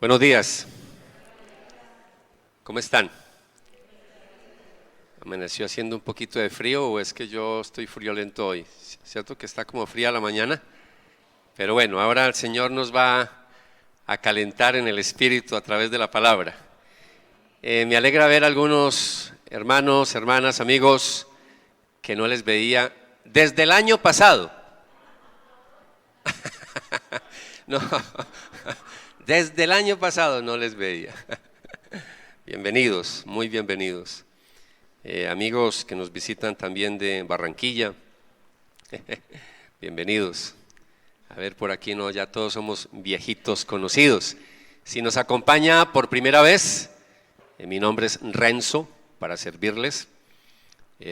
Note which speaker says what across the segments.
Speaker 1: Buenos días. ¿Cómo están? ¿Amaneció haciendo un poquito de frío o es que yo estoy friolento hoy? ¿Cierto que está como fría la mañana? Pero bueno, ahora el Señor nos va a calentar en el espíritu a través de la palabra. Me alegra ver a algunos hermanos, hermanas, amigos que no les veía desde el año pasado. No, desde el año pasado no les veía. Bienvenidos, muy bienvenidos. Amigos que nos visitan también de Barranquilla, bienvenidos. A ver, por aquí no, ya todos somos viejitos conocidos. Si nos acompaña por primera vez, mi nombre es Renzo, para servirles.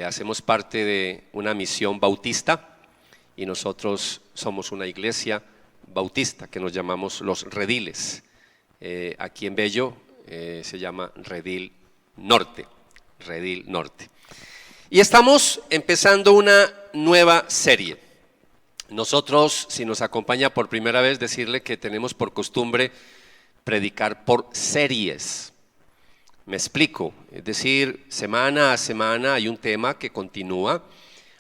Speaker 1: Hacemos parte de una misión bautista y nosotros somos una iglesia bautista que nos llamamos Los Rediles. Aquí en Bello se llama Redil Norte. Y estamos empezando una nueva serie. Nosotros, si nos acompaña por primera vez, decirle que tenemos por costumbre predicar por series. Me explico, es decir, semana a semana hay un tema que continúa.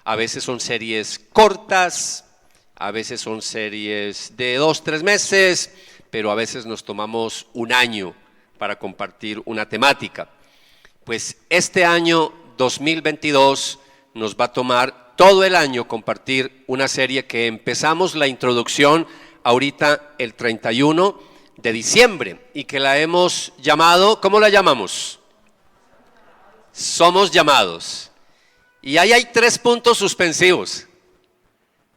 Speaker 1: A veces son series cortas, a veces son series de 2-3 meses, pero a veces nos tomamos un año para compartir una temática. Pues este año 2022 nos va a tomar todo el año compartir una serie que empezamos la introducción ahorita el 31 de diciembre y que la hemos llamado, ¿cómo la llamamos? Somos llamados. Y ahí hay 3 puntos suspensivos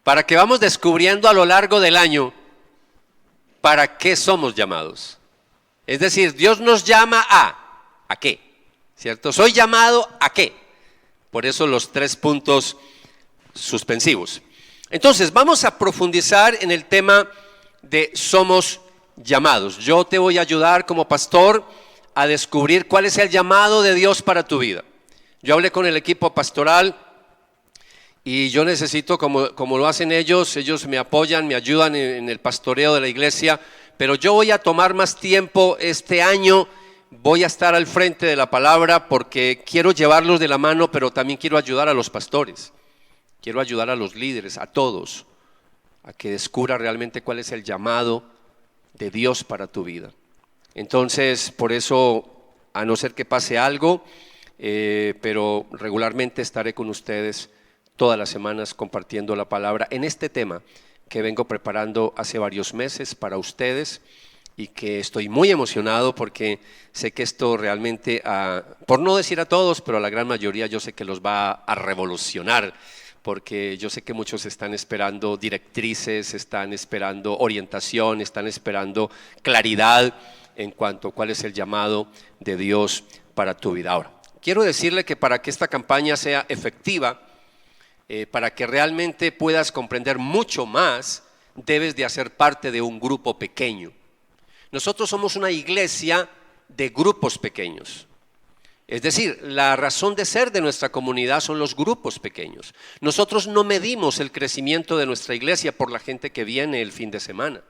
Speaker 1: para que vamos descubriendo a lo largo del año para qué somos llamados. Es decir, Dios nos llama ¿a qué? ¿Cierto? Soy llamado ¿a qué? Por eso los 3 puntos suspensivos. Entonces, vamos a profundizar en el tema de somos llamados. Yo te voy a ayudar como pastor a descubrir cuál es el llamado de Dios para tu vida. Yo hablé con el equipo pastoral y yo necesito, como lo hacen ellos me apoyan, me ayudan en el pastoreo de la iglesia, pero yo voy a tomar más tiempo este año, voy a estar al frente de la palabra porque quiero llevarlos de la mano, pero también quiero ayudar a los pastores, quiero ayudar a los líderes, a todos, a que descubra realmente cuál es el llamado de Dios para tu vida. Entonces, por eso, a no ser que pase algo, pero regularmente estaré con ustedes todas las semanas compartiendo la palabra en este tema que vengo preparando hace varios meses para ustedes y que estoy muy emocionado porque sé que esto realmente, por no decir a todos, pero a la gran mayoría yo sé que los va a revolucionar, porque yo sé que muchos están esperando directrices, están esperando orientación, están esperando claridad en cuanto a cuál es el llamado de Dios para tu vida. Ahora, quiero decirle que para que esta campaña sea efectiva, para que realmente puedas comprender mucho más, debes de hacer parte de un grupo pequeño. Nosotros somos una iglesia de grupos pequeños. Es decir, la razón de ser de nuestra comunidad son los grupos pequeños. Nosotros no medimos el crecimiento de nuestra iglesia por la gente que viene el fin de semana.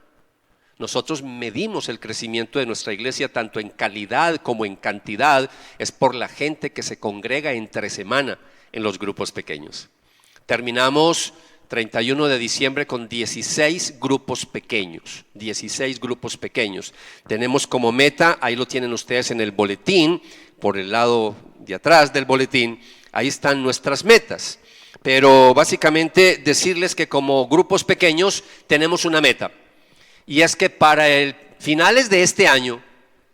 Speaker 1: Nosotros medimos el crecimiento de nuestra iglesia tanto en calidad como en cantidad, es por la gente que se congrega entre semana en los grupos pequeños. Terminamos 31 de diciembre con 16 grupos pequeños, 16 grupos pequeños. Tenemos como meta, ahí lo tienen ustedes en el boletín, por el lado de atrás del boletín, ahí están nuestras metas. Pero básicamente decirles que como grupos pequeños tenemos una meta. Y es que para finales de este año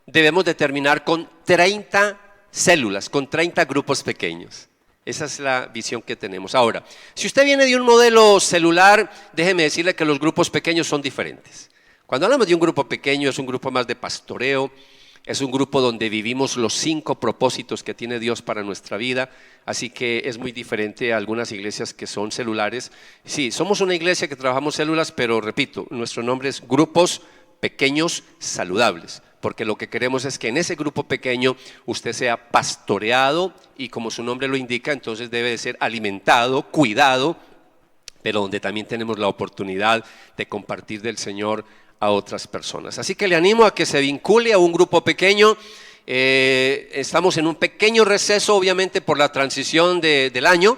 Speaker 1: debemos de terminar con 30 células, con 30 grupos pequeños. Esa es la visión que tenemos. Ahora, si usted viene de un modelo celular, déjeme decirle que los grupos pequeños son diferentes. Cuando hablamos de un grupo pequeño, es un grupo más de pastoreo, es un grupo donde vivimos los 5 propósitos que tiene Dios para nuestra vida, así que es muy diferente a algunas iglesias que son celulares. Sí, somos una iglesia que trabajamos células, pero repito, nuestro nombre es Grupos Pequeños Saludables, porque lo que queremos es que en ese grupo pequeño usted sea pastoreado y como su nombre lo indica, entonces debe de ser alimentado, cuidado, pero donde también tenemos la oportunidad de compartir del Señor a otras personas. Así que le animo a que se vincule a un grupo pequeño. Estamos en un pequeño receso, obviamente, por la transición del año,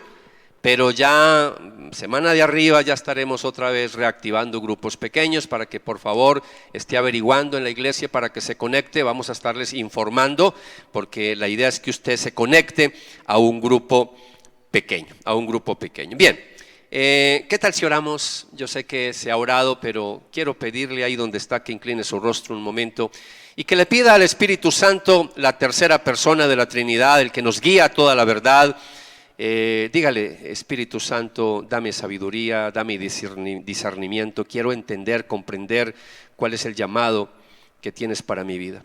Speaker 1: pero ya semana de arriba ya estaremos otra vez reactivando grupos pequeños para que por favor esté averiguando en la iglesia para que se conecte. Vamos a estarles informando porque la idea es que usted se conecte a un grupo pequeño, Bien, ¿qué tal si oramos? Yo sé que se ha orado, pero quiero pedirle ahí donde está que incline su rostro un momento y que le pida al Espíritu Santo, la tercera persona de la Trinidad, el que nos guía a toda la verdad. Dígale: Espíritu Santo, dame sabiduría, dame discernimiento, quiero entender, comprender cuál es el llamado que tienes para mi vida.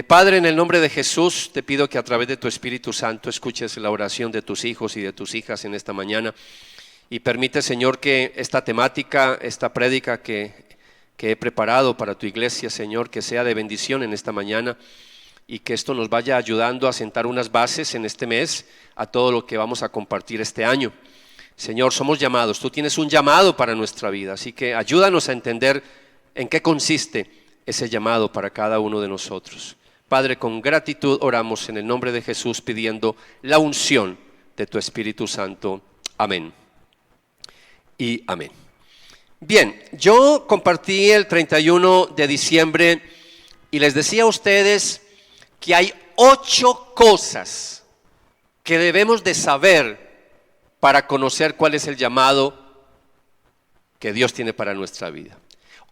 Speaker 1: Padre, en el nombre de Jesús, te pido que a través de tu Espíritu Santo escuches la oración de tus hijos y de tus hijas en esta mañana y permite, Señor, que esta temática, esta prédica que he preparado para tu iglesia, Señor, que sea de bendición en esta mañana y que esto nos vaya ayudando a sentar unas bases en este mes a todo lo que vamos a compartir este año. Señor, somos llamados, tú tienes un llamado para nuestra vida, así que ayúdanos a entender en qué consiste ese llamado para cada uno de nosotros. Padre, con gratitud oramos en el nombre de Jesús pidiendo la unción de tu Espíritu Santo. Amén y amén. Bien, yo compartí el 31 de diciembre y les decía a ustedes que hay 8 cosas que debemos de saber para conocer cuál es el llamado que Dios tiene para nuestra vida.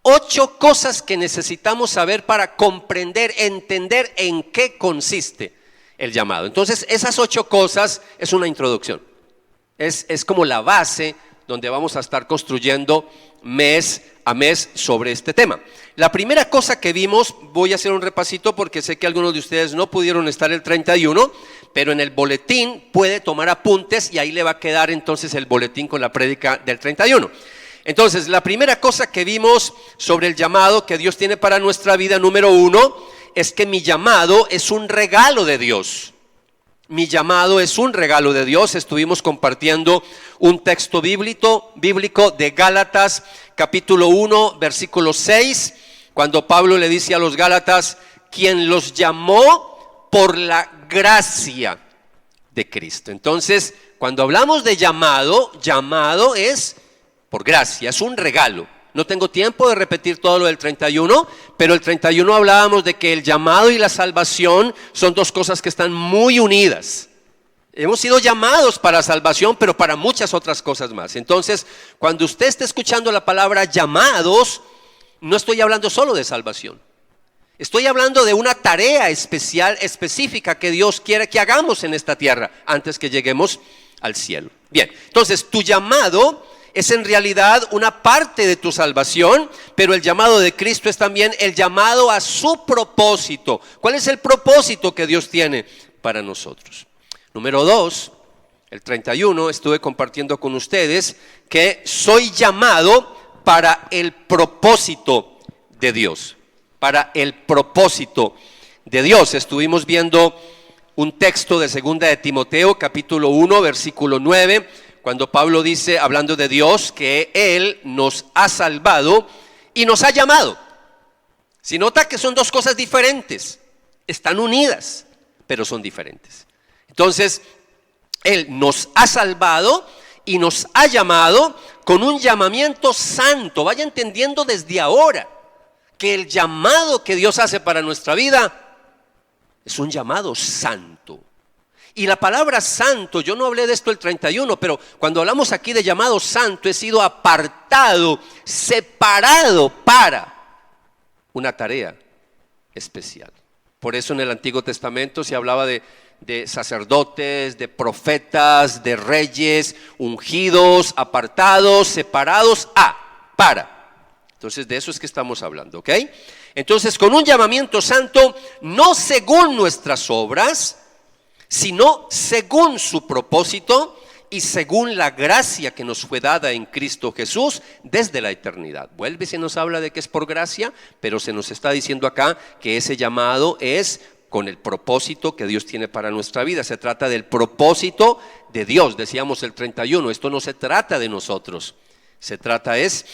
Speaker 1: 8 cosas que necesitamos saber para comprender, entender en qué consiste el llamado. Entonces, esas 8 cosas es una introducción. Es como la base donde vamos a estar construyendo mes a mes sobre este tema. La primera cosa que vimos, voy a hacer un repasito porque sé que algunos de ustedes no pudieron estar el 31, pero en el boletín puede tomar apuntes y ahí le va a quedar entonces el boletín con la prédica del 31. Entonces, la primera cosa que vimos sobre el llamado que Dios tiene para nuestra vida, número 1, es que mi llamado es un regalo de Dios. Mi llamado es un regalo de Dios. Estuvimos compartiendo un texto bíblico de Gálatas capítulo 1 versículo 6, cuando Pablo le dice a los Gálatas: quien los llamó por la gracia de Cristo. Entonces, cuando hablamos de llamado es por gracia, es un regalo. No tengo tiempo de repetir todo lo del 31, pero el 31 hablábamos de que el llamado y la salvación son 2 cosas que están muy unidas. Hemos sido llamados para salvación, pero para muchas otras cosas más. Entonces, cuando usted esté escuchando la palabra llamados, no estoy hablando solo de salvación. Estoy hablando de una tarea especial, específica que Dios quiere que hagamos en esta tierra antes que lleguemos al cielo. Bien, entonces tu llamado es en realidad una parte de tu salvación, pero el llamado de Cristo es también el llamado a su propósito. ¿Cuál es el propósito que Dios tiene para nosotros? Número 2, el 31, estuve compartiendo con ustedes que soy llamado para el propósito de Dios. Para el propósito de Dios. Estuvimos viendo un texto de 2 de Timoteo, capítulo 1, versículo 9, cuando Pablo dice, hablando de Dios, que Él nos ha salvado y nos ha llamado. Si nota que son 2 cosas diferentes, están unidas, pero son diferentes. Entonces, Él nos ha salvado y nos ha llamado con un llamamiento santo. Vaya entendiendo desde ahora que el llamado que Dios hace para nuestra vida es un llamado santo. Y la palabra santo, yo no hablé de esto el 31, pero cuando hablamos aquí de llamado santo, he sido apartado, separado para una tarea especial. Por eso en el Antiguo Testamento se hablaba de sacerdotes, de profetas, de reyes, ungidos, apartados, separados para. Entonces de eso es que estamos hablando, ¿ok? Entonces con un llamamiento santo, no según nuestras obras, sino según su propósito y según la gracia que nos fue dada en Cristo Jesús desde la eternidad. Vuelve y se nos habla de que es por gracia, pero se nos está diciendo acá que ese llamado es con el propósito que Dios tiene para nuestra vida. Se trata del propósito de Dios, decíamos el 31, esto no se trata de nosotros, se trata es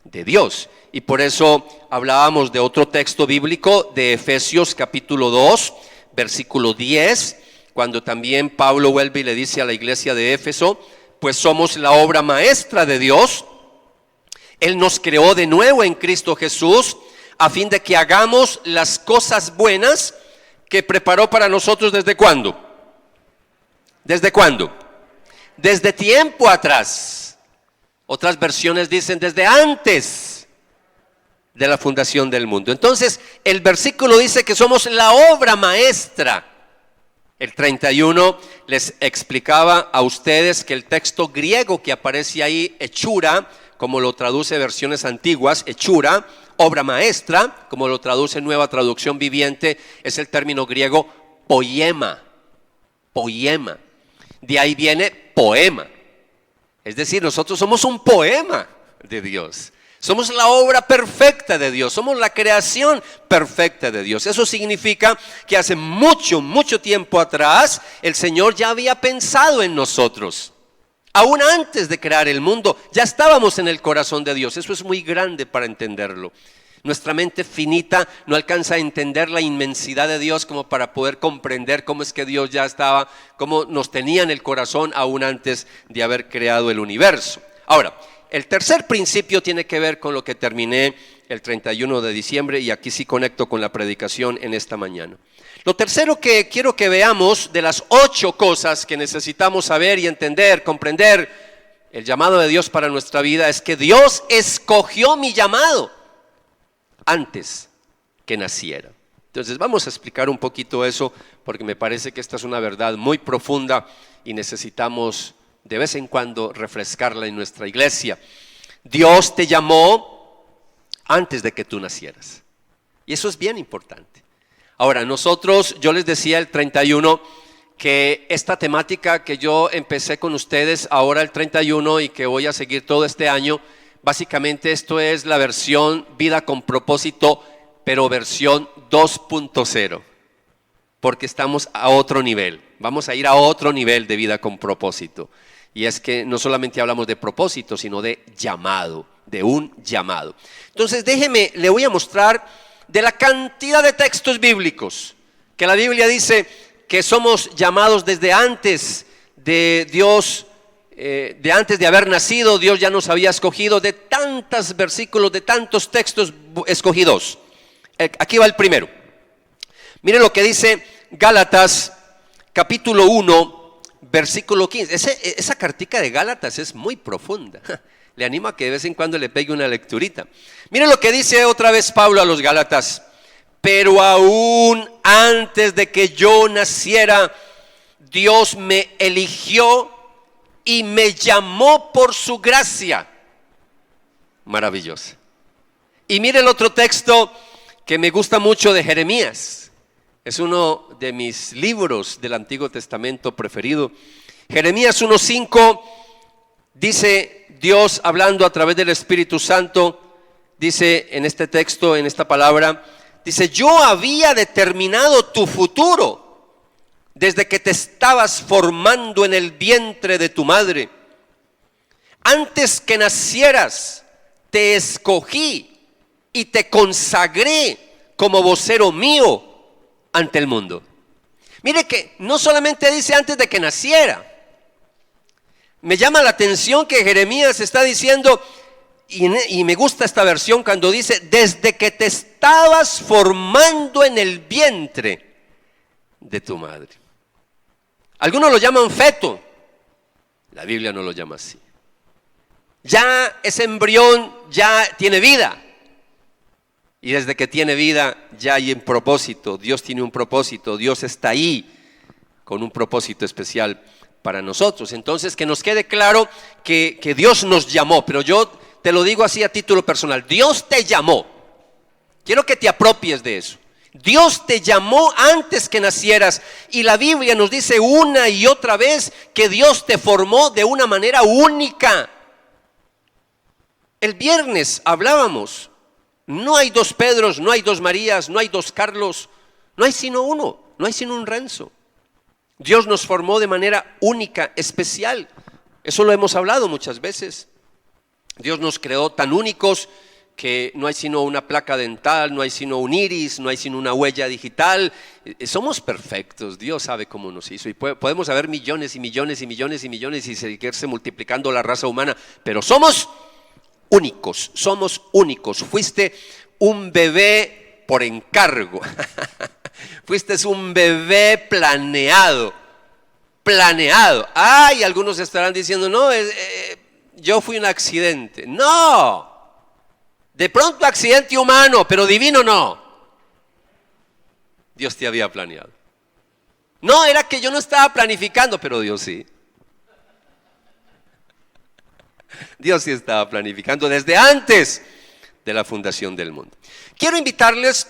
Speaker 1: de Dios. Y por eso hablábamos de otro texto bíblico de Efesios capítulo 2, versículo 10, cuando también Pablo vuelve y le dice a la iglesia de Éfeso, pues somos la obra maestra de Dios. Él nos creó de nuevo en Cristo Jesús a fin de que hagamos las cosas buenas que preparó para nosotros. ¿Desde cuándo? ¿Desde cuándo? Desde tiempo atrás. Otras versiones dicen desde antes de la fundación del mundo. Entonces el versículo dice que somos la obra maestra. El 31 les explicaba a ustedes que el texto griego que aparece ahí, hechura, como lo traduce versiones antiguas, hechura, obra maestra, como lo traduce Nueva Traducción Viviente, es el término griego poema, poema. De ahí viene poema. Es decir, nosotros somos un poema de Dios. Somos la obra perfecta de Dios, somos la creación perfecta de Dios. Eso significa que hace mucho, mucho tiempo atrás, el Señor ya había pensado en nosotros. Aún antes de crear el mundo, ya estábamos en el corazón de Dios. Eso es muy grande para entenderlo. Nuestra mente finita no alcanza a entender la inmensidad de Dios como para poder comprender cómo es que Dios ya estaba, cómo nos tenía en el corazón aún antes de haber creado el universo. Ahora, el tercer principio tiene que ver con lo que terminé el 31 de diciembre y aquí sí conecto con la predicación en esta mañana. Lo tercero que quiero que veamos de las 8 cosas que necesitamos saber y entender, comprender el llamado de Dios para nuestra vida es que Dios escogió mi llamado antes que naciera. Entonces vamos a explicar un poquito eso porque me parece que esta es una verdad muy profunda y necesitamos de vez en cuando refrescarla en nuestra iglesia. Dios te llamó antes de que tú nacieras. Y eso es bien importante. Ahora, nosotros, yo les decía el 31 que esta temática que yo empecé con ustedes ahora el 31 y que voy a seguir todo este año, básicamente esto es la versión Vida con Propósito, pero versión 2.0. Porque estamos a otro nivel. Vamos a ir a otro nivel de vida con propósito. Y es que no solamente hablamos de propósito, sino de llamado, de un llamado. Entonces déjeme, le voy a mostrar de la cantidad de textos bíblicos que la Biblia dice que somos llamados desde antes de Dios, de antes de haber nacido, Dios ya nos había escogido, de tantos versículos, de tantos textos escogidos. Aquí va el primero. Miren lo que dice Gálatas capítulo 1, versículo 15. Esa cartica de Gálatas es muy profunda. Le animo a que de vez en cuando le pegue una lecturita. Miren lo que dice otra vez Pablo a los Gálatas. Pero aún antes de que yo naciera, Dios me eligió y me llamó por su gracia. Maravilloso. Y miren el otro texto que me gusta mucho de Jeremías. Es uno de mis libros del Antiguo Testamento preferido. Jeremías 1:5 dice Dios hablando a través del Espíritu Santo, dice en este texto, en esta palabra, dice: yo había determinado tu futuro desde que te estabas formando en el vientre de tu madre. Antes que nacieras, te escogí y te consagré como vocero mío ante el mundo. Mire que no solamente dice antes de que naciera. Me llama la atención que Jeremías está diciendo, y me gusta esta versión cuando dice, desde que te estabas formando en el vientre de tu madre. Algunos lo llaman feto. La Biblia no lo llama así. Ya ese embrión ya tiene vida. Y desde que tiene vida ya hay un propósito. Dios tiene un propósito. Dios está ahí con un propósito especial para nosotros. Entonces que nos quede claro que Dios nos llamó. Pero yo te lo digo así a título personal. Dios te llamó. Quiero que te apropies de eso. Dios te llamó antes que nacieras. Y la Biblia nos dice una y otra vez que Dios te formó de una manera única. El viernes hablábamos. No hay dos Pedros, no hay dos Marías, no hay dos Carlos, no hay sino uno, no hay sino un Renzo. Dios nos formó de manera única, especial. Eso lo hemos hablado muchas veces. Dios nos creó tan únicos que no hay sino una placa dental, no hay sino un iris, no hay sino una huella digital. Somos perfectos, Dios sabe cómo nos hizo. Y podemos haber millones y millones y millones y millones y seguirse multiplicando la raza humana, pero somos únicos, somos únicos. Fuiste un bebé por encargo, fuiste un bebé planeado. Ay, algunos estarán diciendo, no, yo fui un accidente. No, de pronto accidente humano, pero divino no. Dios te había planeado. No, era que yo no estaba planificando, pero Dios sí. Dios sí estaba planificando desde antes de la fundación del mundo. Quiero invitarles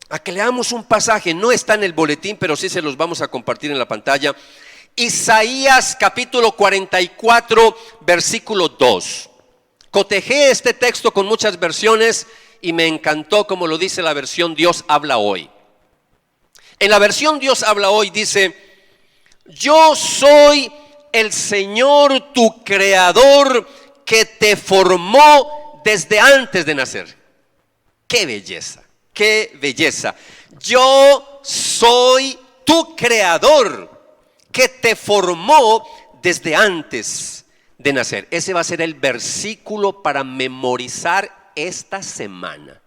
Speaker 1: a que leamos un pasaje, no está en el boletín, pero sí se los vamos a compartir en la pantalla. Isaías capítulo 44, versículo 2. Cotejé este texto con muchas versiones y me encantó como lo dice la versión Dios habla hoy. En la versión Dios habla hoy dice: yo soy el Señor tu creador que te formó desde antes de nacer. ¡Qué belleza! ¡Qué belleza! Yo soy tu creador que te formó desde antes de nacer. Ese va a ser el versículo para memorizar esta semana.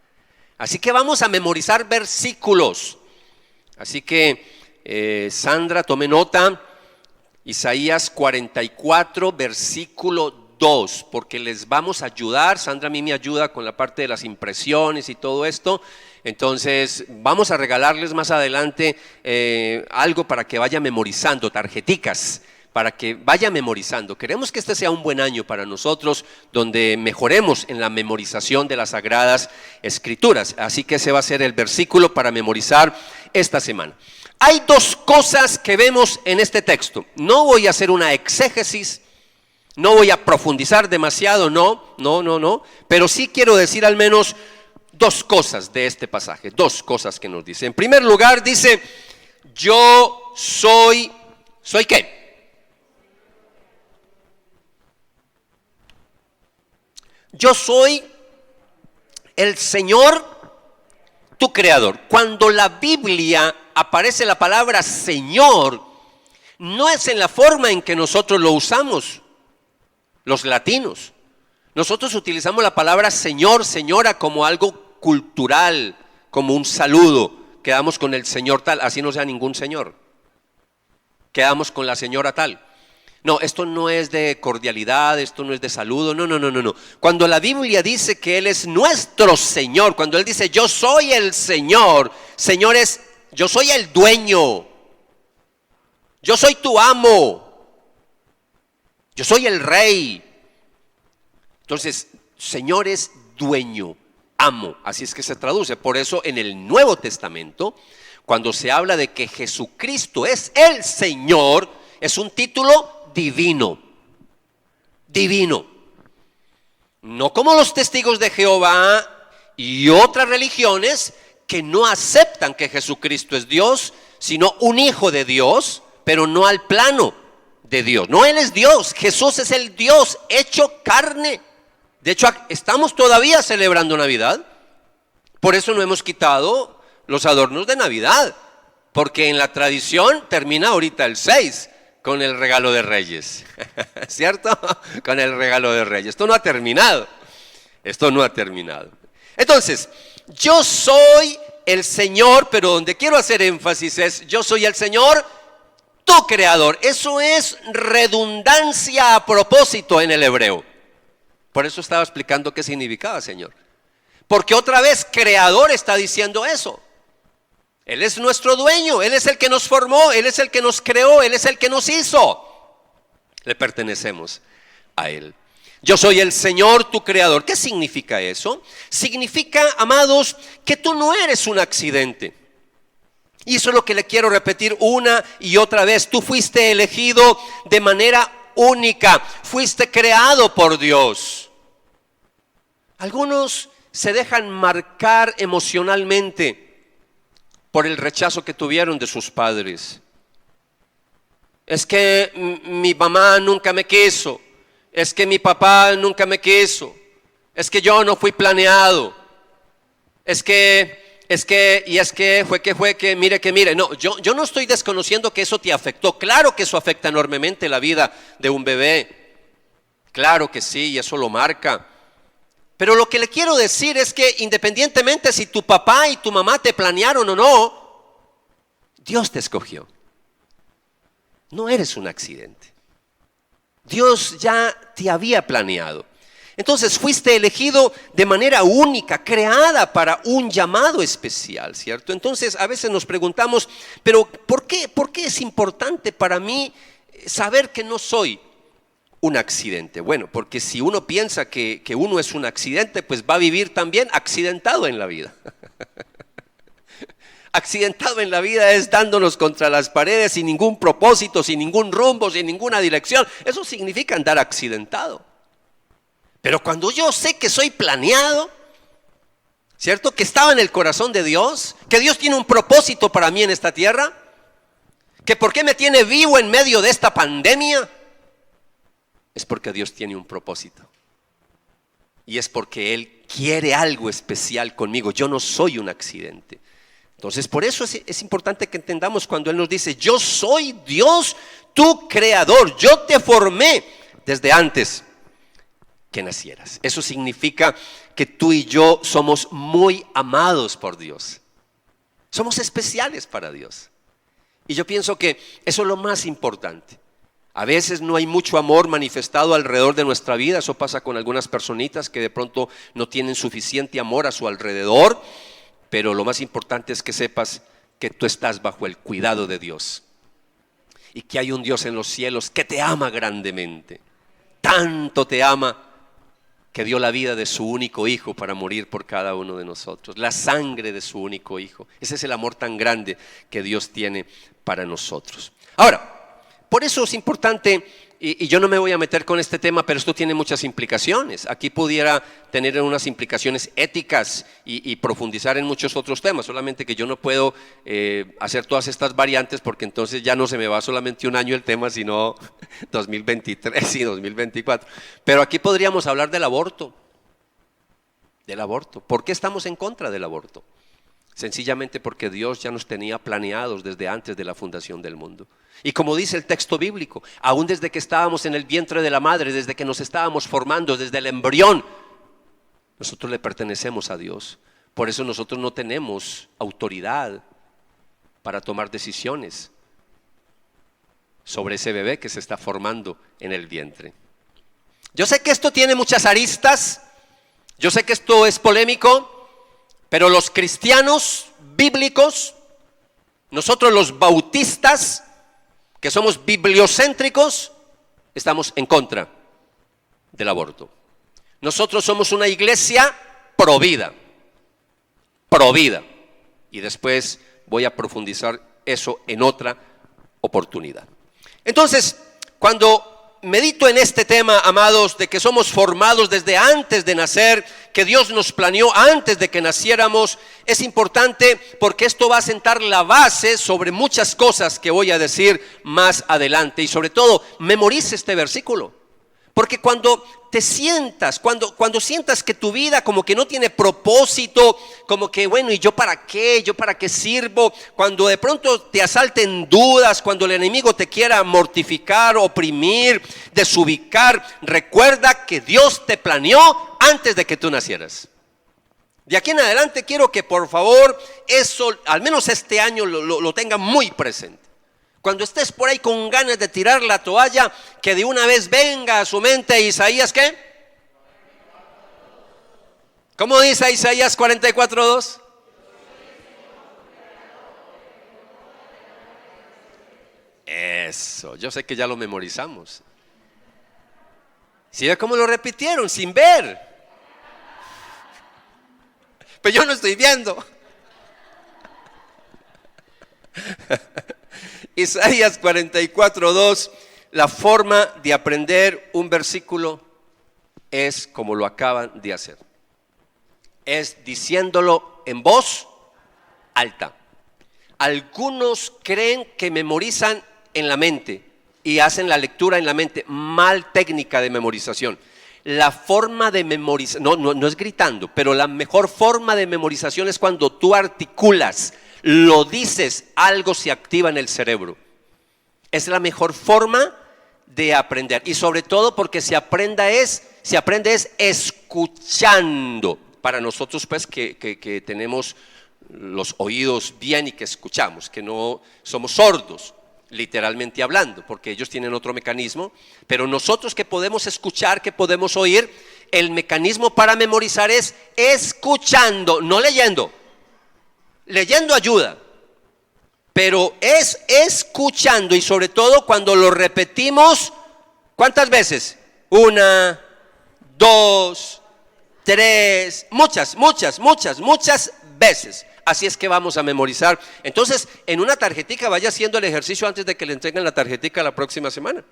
Speaker 1: Así que vamos a memorizar versículos. Así que Sandra, tome nota. Isaías 44, versículo 2, porque les vamos a ayudar. Sandra a mí me ayuda con la parte de las impresiones y todo esto. Entonces vamos a regalarles más adelante algo para que vaya memorizando, tarjeticas, para que vaya memorizando. Queremos que este sea un buen año para nosotros, donde mejoremos en la memorización de las Sagradas Escrituras. Así que ese va a ser el versículo para memorizar esta semana. Hay dos cosas que vemos en este texto. No voy a hacer una exégesis, no voy a profundizar demasiado, no, pero sí quiero decir al menos dos cosas de este pasaje, dos cosas que nos dice. En primer lugar dice, yo ¿soy qué? Yo soy el Señor, tu creador. Cuando la Biblia aparece la palabra Señor, no es en la forma en que nosotros lo usamos, los latinos. Nosotros utilizamos la palabra Señor, señora como algo cultural, como un saludo. Quedamos con el señor tal, así no sea ningún señor. Quedamos con la señora tal. No, esto no es de cordialidad, esto no es de saludo, no. Cuando la Biblia dice que Él es nuestro Señor, cuando Él dice yo soy el Señor, Señor es yo soy el dueño, yo soy tu amo, yo soy el rey. Entonces, Señor es dueño, amo, así es que se traduce. Por eso en el Nuevo Testamento, cuando se habla de que Jesucristo es el Señor, es un título divino, no como los testigos de Jehová y otras religiones que no aceptan que Jesucristo es Dios, sino un hijo de Dios, pero no al plano de Dios. No, Él es Dios, Jesús es el Dios hecho carne. De hecho, estamos todavía celebrando Navidad, por eso no hemos quitado los adornos de Navidad, porque en la tradición termina ahorita el 6, con el regalo de Reyes, ¿cierto? Con el regalo de Reyes. Esto no ha terminado. Entonces, yo soy el Señor, pero donde quiero hacer énfasis es, yo soy el Señor, tu creador. Eso es redundancia a propósito en el hebreo. Por eso estaba explicando qué significaba Señor. Porque otra vez, creador está diciendo eso. Él es nuestro dueño, Él es el que nos formó, Él es el que nos creó, Él es el que nos hizo. Le pertenecemos a Él. Yo soy el Señor, tu creador. ¿Qué significa eso? Significa, amados, que tú no eres un accidente. Y eso es lo que le quiero repetir una y otra vez. Tú fuiste elegido de manera única, fuiste creado por Dios. Algunos se dejan marcar emocionalmente por el rechazo que tuvieron de sus padres. Es que mi mamá nunca me quiso, es que mi papá nunca me quiso, es que yo no fui planeado, fue que, mire. No, yo no estoy desconociendo que eso te afectó. Claro que eso afecta enormemente la vida de un bebé. Claro que sí, y eso lo marca. Pero lo que le quiero decir es que independientemente si tu papá y tu mamá te planearon o no, Dios te escogió. No eres un accidente. Dios ya te había planeado. Entonces fuiste elegido de manera única, creada para un llamado especial, ¿cierto? Entonces a veces nos preguntamos, pero ¿por qué es importante para mí saber que no soy un accidente? Bueno, porque si uno piensa que uno es un accidente, pues va a vivir también accidentado en la vida. Accidentado en la vida es dándonos contra las paredes sin ningún propósito, sin ningún rumbo, sin ninguna dirección. Eso significa andar accidentado. Pero cuando yo sé que soy planeado, ¿cierto? Que estaba en el corazón de Dios, que Dios tiene un propósito para mí en esta tierra, que por qué me tiene vivo en medio de esta pandemia, es porque Dios tiene un propósito. Y es porque Él quiere algo especial conmigo. Yo no soy un accidente. Entonces por eso es importante que entendamos cuando Él nos dice, yo soy Dios, tu creador, yo te formé desde antes que nacieras. Eso significa que tú y yo somos muy amados por Dios. Somos especiales para Dios. Y yo pienso que eso es lo más importante. A veces no hay mucho amor manifestado alrededor de nuestra vida. Eso pasa con algunas personitas que de pronto no tienen suficiente amor a su alrededor. Pero lo más importante es que sepas que tú estás bajo el cuidado de Dios. Y que hay un Dios en los cielos que te ama grandemente. Tanto te ama que dio la vida de su único hijo para morir por cada uno de nosotros. La sangre de su único hijo. Ese es el amor tan grande que Dios tiene para nosotros. Ahora, por eso es importante, y yo no me voy a meter con este tema, pero esto tiene muchas implicaciones. Aquí pudiera tener unas implicaciones éticas y profundizar en muchos otros temas, solamente que yo no puedo hacer todas estas variantes porque entonces ya no se me va solamente un año el tema, sino 2023 y 2024. Pero aquí podríamos hablar del aborto. ¿Por qué estamos en contra del aborto? Sencillamente porque Dios ya nos tenía planeados desde antes de la fundación del mundo. Y como dice el texto bíblico, aún desde que estábamos en el vientre de la madre, desde que nos estábamos formando, desde el embrión, nosotros le pertenecemos a Dios. Por eso nosotros no tenemos autoridad para tomar decisiones sobre ese bebé que se está formando en el vientre. Yo sé que esto tiene muchas aristas, yo sé que esto es polémico, pero los cristianos bíblicos, nosotros los bautistas, que somos bibliocéntricos, estamos en contra del aborto. Nosotros somos una iglesia pro vida. Y después voy a profundizar eso en otra oportunidad. Entonces, cuando medito en este tema, amados, de que somos formados desde antes de nacer, que Dios nos planeó antes de que naciéramos, es importante porque esto va a sentar la base sobre muchas cosas que voy a decir más adelante. Y sobre todo, memorice este versículo. Porque cuando te sientas, cuando sientas que tu vida como que no tiene propósito, como que bueno, ¿y yo para qué? ¿Yo para qué sirvo? Cuando de pronto te asalten dudas, cuando el enemigo te quiera mortificar, oprimir, desubicar, recuerda que Dios te planeó antes de que tú nacieras. De aquí en adelante quiero que por favor eso, al menos este año, lo tenga muy presente. Cuando estés por ahí con ganas de tirar la toalla, que de una vez venga a su mente Isaías, ¿qué? ¿Cómo dice Isaías 44:2? Eso, yo sé que ya lo memorizamos. ¿Sí ve cómo lo repitieron? Sin ver. Pero yo no estoy viendo. Isaías 44:2, la forma de aprender un versículo es como lo acaban de hacer. Es diciéndolo en voz alta. Algunos creen que memorizan en la mente. y hacen la lectura en la mente. Mal técnica de memorización. La forma de memorizar, no es gritando, pero la mejor forma de memorización es cuando tú articulas, lo dices, algo se activa en el cerebro. Es la mejor forma de aprender, y sobre todo porque se aprende es escuchando. Para nosotros pues que tenemos los oídos bien y que escuchamos, que no somos sordos, literalmente hablando, porque ellos tienen otro mecanismo, pero nosotros que podemos escuchar, que podemos oír, el mecanismo para memorizar es escuchando, no leyendo. Leyendo ayuda, pero es escuchando, y sobre todo cuando lo repetimos, ¿cuántas veces? 1, 2, 3, muchas veces. Así es que vamos a memorizar. Entonces, en una tarjetica vaya haciendo el ejercicio antes de que le entreguen la tarjetica la próxima semana.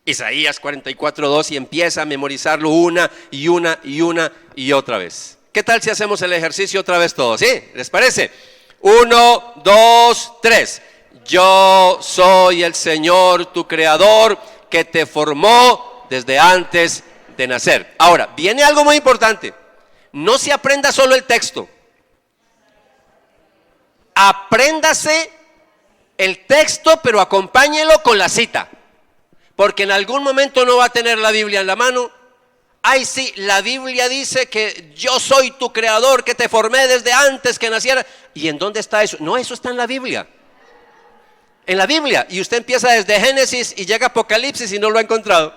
Speaker 1: Isaías 44:2, y empieza a memorizarlo una y otra vez. ¿Qué tal si hacemos el ejercicio otra vez todos? ¿Sí? ¿Les parece? 1, 2, 3. Yo soy el Señor, tu creador, que te formó desde antes de nacer. Ahora, viene algo muy importante. No se aprenda solo el texto. Apréndase el texto, pero acompáñelo con la cita. Porque en algún momento no va a tener la Biblia en la mano. Ay, sí, la Biblia dice que yo soy tu creador, que te formé desde antes que naciera. ¿Y en dónde está eso? No, eso está en la Biblia. En la Biblia. Y usted empieza desde Génesis y llega a Apocalipsis y no lo ha encontrado.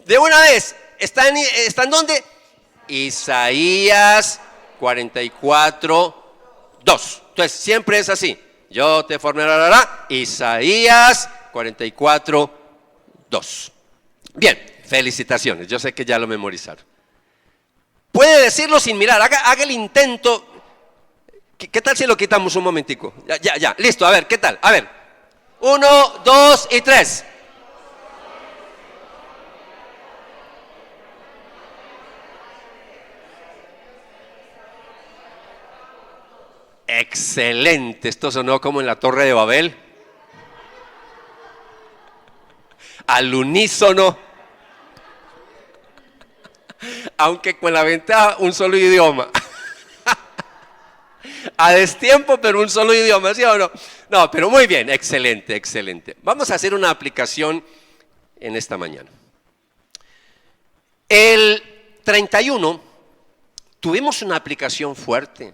Speaker 1: De una vez, ¿está en dónde? Isaías 44:2. Entonces siempre es así. Yo te formé, Isaías 44:2. Bien, felicitaciones. Yo sé que ya lo memorizaron. Puede decirlo sin mirar. Haga el intento. ¿Qué tal si lo quitamos un momentico? Ya, listo. A ver, ¿qué tal? A ver. 1, 2 y 3. Excelente, esto sonó como en la Torre de Babel, al unísono, aunque con la ventaja un solo idioma, a destiempo pero un solo idioma, ¿sí o no? No, pero muy bien, excelente. Vamos a hacer una aplicación en esta mañana. El 31 tuvimos una aplicación fuerte.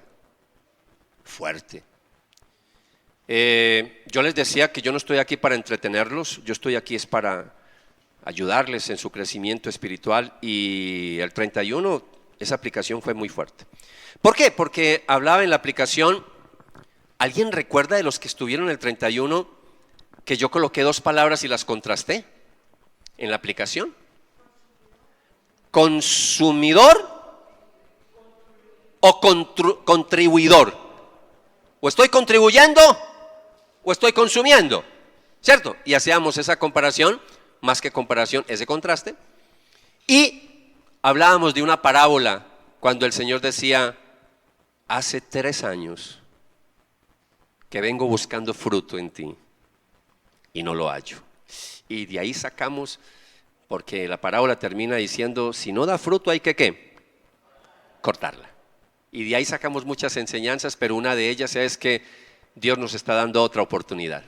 Speaker 1: Yo les decía que yo no estoy aquí para entretenerlos, yo estoy aquí es para ayudarles en su crecimiento espiritual, y el 31 esa aplicación fue muy fuerte. ¿Por qué? Porque hablaba en la aplicación, ¿alguien recuerda de los que estuvieron el 31 que yo coloqué 2 palabras y las contrasté en la aplicación? ¿Consumidor o contribuidor? O estoy contribuyendo o estoy consumiendo, ¿cierto? Y hacíamos esa comparación, más que comparación, ese contraste. Y hablábamos de una parábola cuando el Señor decía, hace 3 años que vengo buscando fruto en ti y no lo hallo. Y de ahí sacamos, porque la parábola termina diciendo, si no da fruto hay que ¿qué? Cortarla. Y de ahí sacamos muchas enseñanzas, pero una de ellas es que Dios nos está dando otra oportunidad.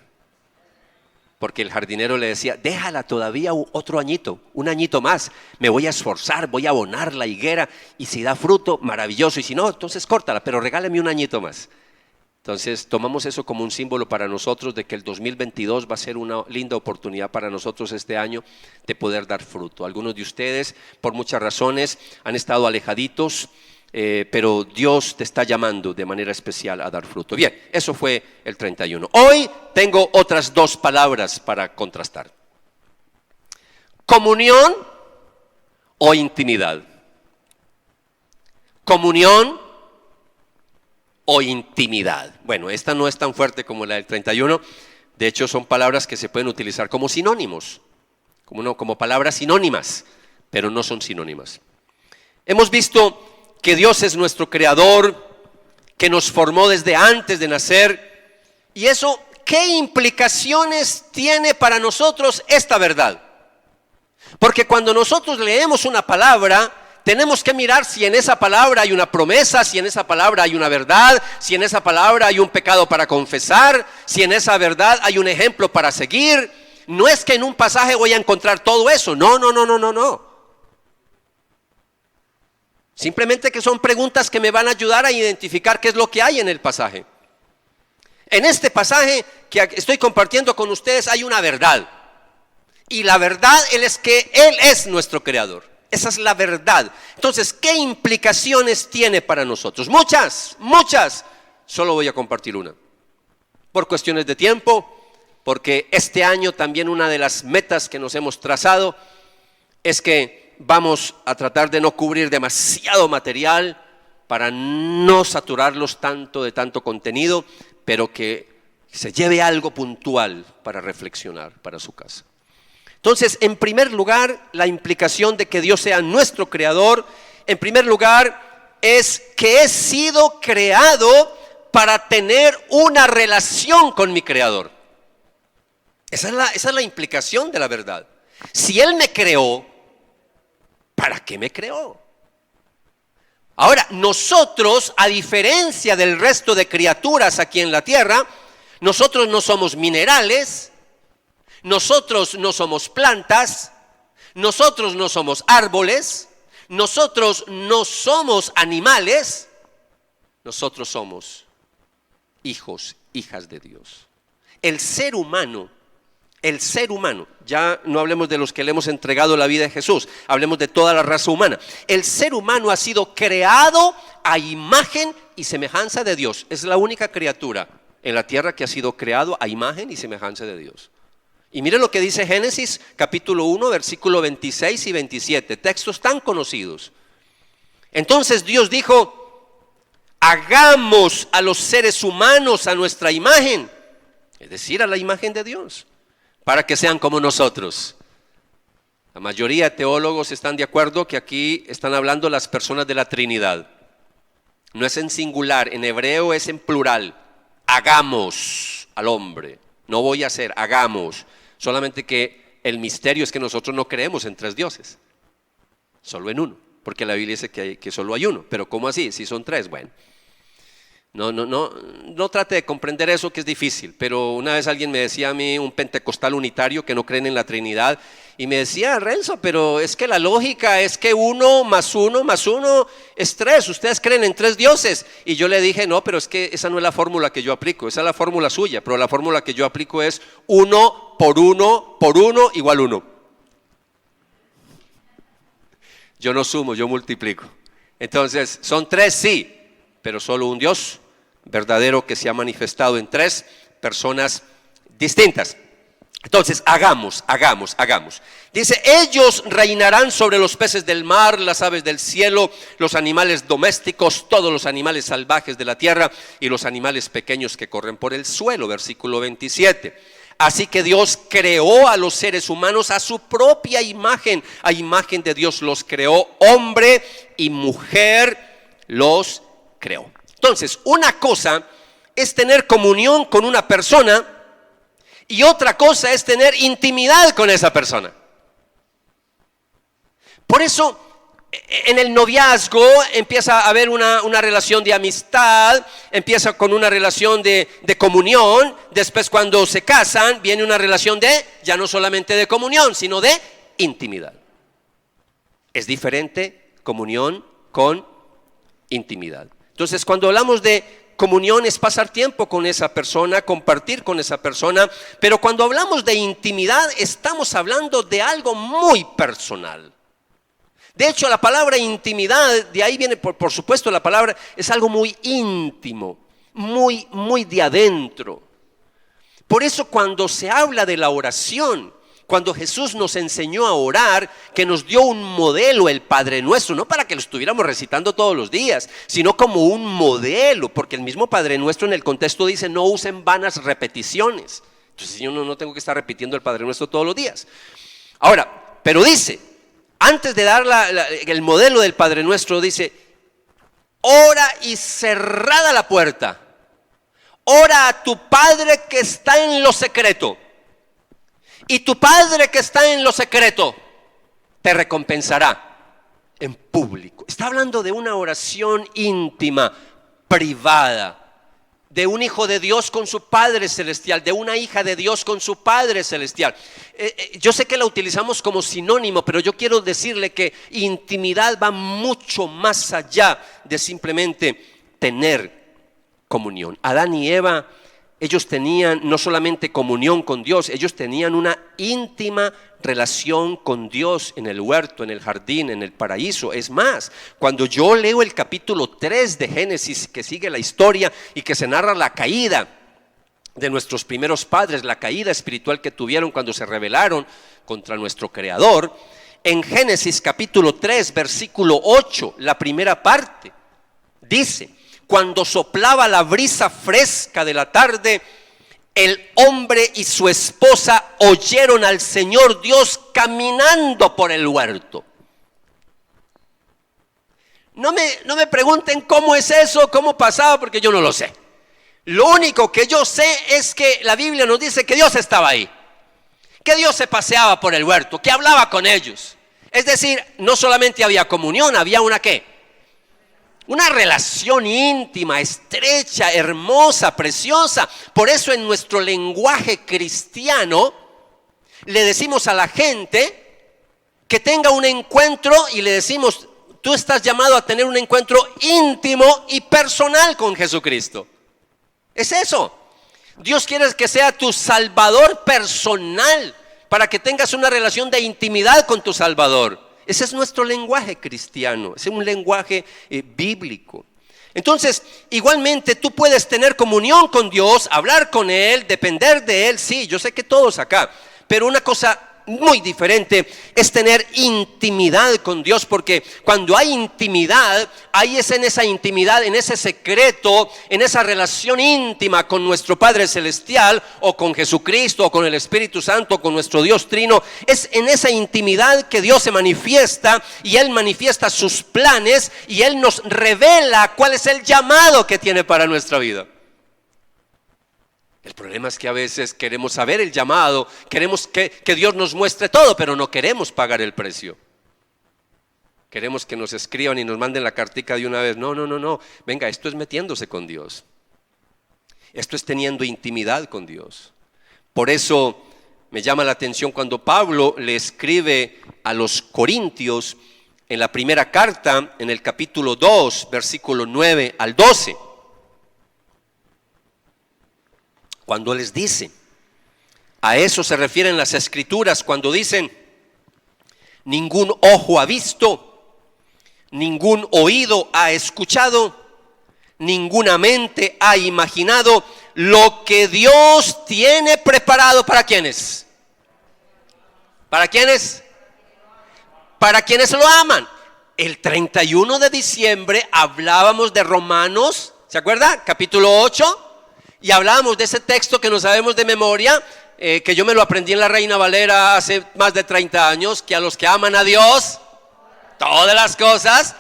Speaker 1: Porque el jardinero le decía, déjala todavía otro añito, un añito más. Me voy a esforzar, voy a abonar la higuera, y si da fruto, maravilloso. Y si no, entonces córtala, pero regálame un añito más. Entonces tomamos eso como un símbolo para nosotros de que el 2022 va a ser una linda oportunidad para nosotros este año de poder dar fruto. Algunos de ustedes, por muchas razones, han estado alejaditos, pero Dios te está llamando de manera especial a dar fruto. Bien, eso fue el 31. Hoy tengo otras 2 palabras para contrastar. Comunión o intimidad. Comunión o intimidad. Bueno, esta no es tan fuerte como la del 31. De hecho, son palabras que se pueden utilizar como sinónimos, como palabras sinónimas, pero no son sinónimas. Hemos visto que Dios es nuestro creador, que nos formó desde antes de nacer, y eso ¿qué implicaciones tiene para nosotros esta verdad? Porque cuando nosotros leemos una palabra, tenemos que mirar si en esa palabra hay una promesa, si en esa palabra hay una verdad, si en esa palabra hay un pecado para confesar, si en esa verdad hay un ejemplo para seguir. No es que en un pasaje voy a encontrar todo eso, no. Simplemente que son preguntas que me van a ayudar a identificar qué es lo que hay en el pasaje. En este pasaje que estoy compartiendo con ustedes hay una verdad. Y la verdad es que Él es nuestro creador. Esa es la verdad. Entonces, ¿qué implicaciones tiene para nosotros? Muchas. Solo voy a compartir una. Por cuestiones de tiempo, porque este año también una de las metas que nos hemos trazado es que vamos a tratar de no cubrir demasiado material para no saturarlos tanto de tanto contenido, pero que se lleve algo puntual para reflexionar para su casa. Entonces, en primer lugar, la implicación de que Dios sea nuestro creador, en primer lugar, es que he sido creado para tener una relación con mi creador. Esa es la implicación de la verdad. Si Él me creó, ¿para qué me creó? Ahora, nosotros, a diferencia del resto de criaturas aquí en la tierra, nosotros no somos minerales, nosotros no somos plantas, nosotros no somos árboles, nosotros no somos animales, nosotros somos hijos, hijas de Dios. El ser humano, ya no hablemos de los que le hemos entregado la vida a Jesús, hablemos de toda la raza humana. El ser humano ha sido creado a imagen y semejanza de Dios. Es la única criatura en la tierra que ha sido creado a imagen y semejanza de Dios. Y mire lo que dice Génesis capítulo 1, versículo 26 y 27, textos tan conocidos. Entonces Dios dijo: hagamos a los seres humanos a nuestra imagen, es decir, a la imagen de Dios, para que sean como nosotros. La mayoría de teólogos están de acuerdo que aquí están hablando las personas de la Trinidad. No es en singular, en hebreo es en plural. Hagamos al hombre, no voy a hacer, hagamos. Solamente que el misterio es que nosotros no creemos en tres dioses, solo en uno, porque la Biblia dice que solo hay uno. Pero ¿cómo así? Si son tres, bueno. No trate de comprender eso, que es difícil. Pero una vez alguien me decía a mí, un pentecostal unitario que no creen en la Trinidad, y me decía: Renzo, pero es que la lógica es que 1 más 1 más 1 es 3, ustedes creen en tres dioses. Y yo le dije: no, pero es que esa no es la fórmula que yo aplico, esa es la fórmula suya, pero la fórmula que yo aplico es 1 por 1 por 1 igual 1. Yo no sumo, yo multiplico. Entonces, son tres, sí, pero solo un Dios verdadero que se ha manifestado en tres personas distintas. Entonces, hagamos. Dice: ellos reinarán sobre los peces del mar, las aves del cielo, los animales domésticos, todos los animales salvajes de la tierra y los animales pequeños que corren por el suelo. Versículo 27. Así que Dios creó a los seres humanos a su propia imagen. A imagen de Dios los creó, hombre y mujer los creó. Entonces, una cosa es tener comunión con una persona y otra cosa es tener intimidad con esa persona. Por eso, en el noviazgo empieza a haber una relación de amistad, empieza con una relación de comunión. Después, cuando se casan, viene una relación ya no solamente de comunión, sino de intimidad. Es diferente comunión con intimidad. Entonces, cuando hablamos de comunión es pasar tiempo con esa persona, compartir con esa persona, pero cuando hablamos de intimidad estamos hablando de algo muy personal. De hecho, la palabra intimidad, de ahí viene, por supuesto, la palabra es algo muy íntimo, muy de adentro. Por eso, cuando se habla de la oración, cuando Jesús nos enseñó a orar, que nos dio un modelo, el Padre Nuestro, no para que lo estuviéramos recitando todos los días, sino como un modelo, porque el mismo Padre Nuestro en el contexto dice: no usen vanas repeticiones. Entonces yo no tengo que estar repitiendo el Padre Nuestro todos los días. Ahora, pero dice, antes de dar el modelo del Padre Nuestro, dice: ora y cerrada la puerta, ora a tu Padre que está en lo secreto. Y tu Padre que está en lo secreto te recompensará en público. Está hablando de una oración íntima, privada, de un hijo de Dios con su Padre celestial, de una hija de Dios con su Padre celestial. Yo sé que la utilizamos como sinónimo, pero yo quiero decirle que intimidad va mucho más allá de simplemente tener comunión. Adán y Eva, ellos tenían no solamente comunión con Dios, ellos tenían una íntima relación con Dios en el huerto, en el jardín, en el paraíso. Es más, cuando yo leo el capítulo 3 de Génesis, que sigue la historia y que se narra la caída de nuestros primeros padres, la caída espiritual que tuvieron cuando se rebelaron contra nuestro Creador, en Génesis capítulo 3, versículo 8, la primera parte, dice: cuando soplaba la brisa fresca de la tarde, el hombre y su esposa oyeron al Señor Dios caminando por el huerto. No me pregunten cómo es eso, cómo pasaba, porque yo no lo sé. Lo único que yo sé es que la Biblia nos dice que Dios estaba ahí, que Dios se paseaba por el huerto, que hablaba con ellos. Es decir, no solamente había comunión, había una ¿qué? Una relación íntima, estrecha, hermosa, preciosa. Por eso en nuestro lenguaje cristiano le decimos a la gente que tenga un encuentro y le decimos: tú estás llamado a tener un encuentro íntimo y personal con Jesucristo. Es eso. Dios quiere que sea tu Salvador personal, para que tengas una relación de intimidad con tu Salvador. Ese es nuestro lenguaje cristiano, es un lenguaje bíblico. Entonces, igualmente tú puedes tener comunión con Dios, hablar con Él, depender de Él. Sí, yo sé que todos acá, pero una cosa muy diferente es tener intimidad con Dios, porque cuando hay intimidad, ahí es en esa intimidad, en ese secreto, en esa relación íntima con nuestro Padre Celestial, o con Jesucristo, o con el Espíritu Santo, o con nuestro Dios Trino. Es en esa intimidad que Dios se manifiesta, y Él manifiesta sus planes, y Él nos revela cuál es el llamado que tiene para nuestra vida. El problema es que a veces queremos saber el llamado, queremos que Dios nos muestre todo, pero no queremos pagar el precio. Queremos que nos escriban y nos manden la cartica de una vez. No. Venga, esto es metiéndose con Dios. Esto es teniendo intimidad con Dios. Por eso me llama la atención cuando Pablo le escribe a los Corintios en la primera carta, en el capítulo 2, versículo 9 al 12. Cuando les dice, a eso se refieren las Escrituras, cuando dicen: ningún ojo ha visto, ningún oído ha escuchado, ninguna mente ha imaginado lo que Dios tiene preparado. ¿Para quiénes? ¿Para quiénes? Para quienes lo aman. El 31 de diciembre hablábamos de Romanos, ¿se acuerda? Capítulo 8. Y hablábamos de ese texto que no sabemos de memoria, que yo me lo aprendí en la Reina Valera hace más de 30 años, que a los que aman a Dios, todas las cosas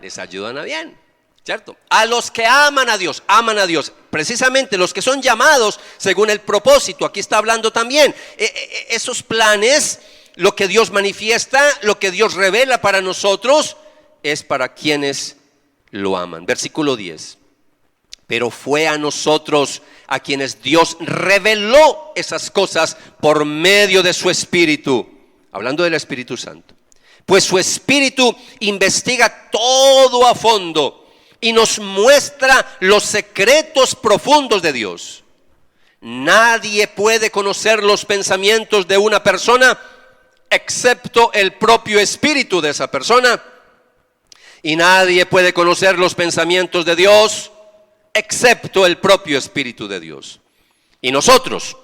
Speaker 1: les ayudan a bien, ¿cierto? A los que aman a Dios, precisamente los que son llamados según el propósito. Aquí está hablando también, esos planes, lo que Dios manifiesta, lo que Dios revela para nosotros, es para quienes lo aman. Versículo 10. Pero fue a nosotros a quienes Dios reveló esas cosas por medio de su Espíritu. Hablando del Espíritu Santo. Pues su Espíritu investiga todo a fondo y nos muestra los secretos profundos de Dios. Nadie puede conocer los pensamientos de una persona excepto el propio Espíritu de esa persona. Y nadie puede conocer los pensamientos de Dios excepto el propio Espíritu de Dios. Y nosotros,